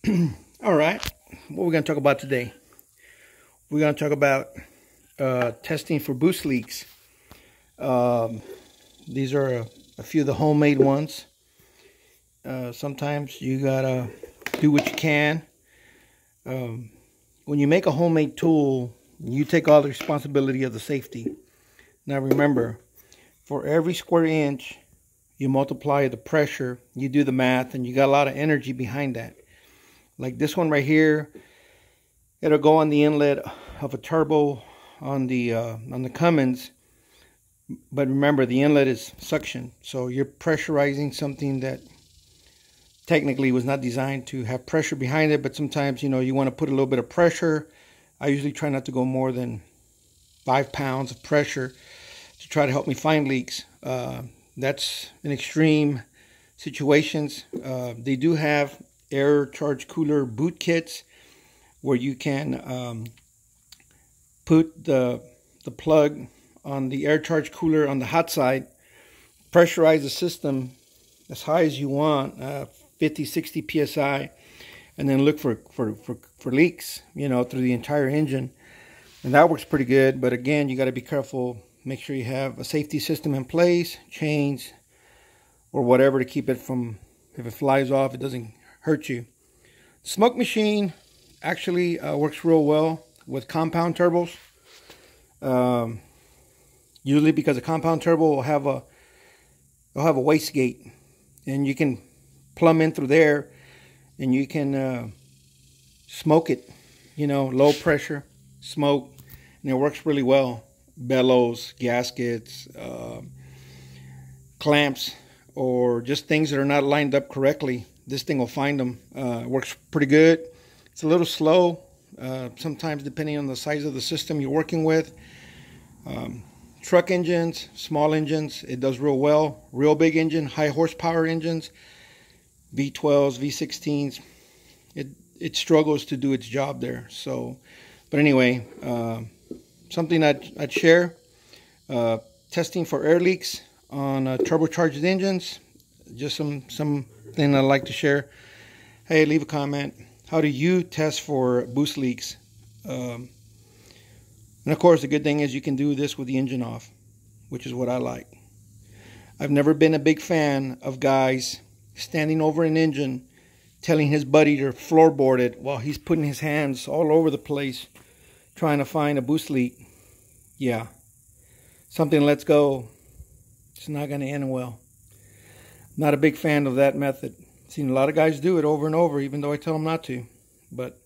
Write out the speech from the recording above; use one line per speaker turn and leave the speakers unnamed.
All right, what we're going to talk about today? We're going to talk about testing for boost leaks. These are a few of the homemade ones. Sometimes you gotta do what you can. When you make a homemade tool, you take all the responsibility of the safety. Now remember, for every square inch, you multiply the pressure, you do the math, and you got a lot of energy behind that. Like this one right here, it'll go on the inlet of a turbo on the Cummins. But remember, the inlet is suction, so you're pressurizing something that technically was not designed to have pressure behind it. But sometimes, you want to put a little bit of pressure. I usually try not to go more than 5 pounds of pressure to try to help me find leaks. That's in extreme situations. They do have air charge cooler boot kits where you can put the plug on the air charge cooler on the hot side, pressurize the system as high as you want, 50, 60 psi, and then look for leaks, through the entire engine. And that works pretty good. But again, you got to be careful. Make sure you have a safety system in place, chains or whatever to keep it from, if it flies off, it doesn't hurt you. Smoke machine actually works real well with compound turbos. Usually because a compound turbo will have a wastegate, and you can plumb in through there and you can smoke it, low pressure smoke, and it works really well. Bellows, gaskets, clamps, or just things that are not lined up correctly, this thing will find them. It works pretty good. It's a little slow sometimes depending on the size of the system you're working with. Truck engines, small engines, it does real well. Real big engine, high horsepower engines, V12s, V16s, it struggles to do its job there. So, but anyway, something I'd share. Testing for air leaks on turbocharged engines. Just something I'd like to share. Hey, leave a comment. How do you test for boost leaks? And of course, the good thing is you can do this with the engine off, which is what I like. I've never been a big fan of guys standing over an engine telling his buddy to floorboard it while he's putting his hands all over the place trying to find a boost leak. Yeah, something lets go. It's not going to end well. Not a big fan of that method. Seen a lot of guys do it over and over, even though I tell them not to. But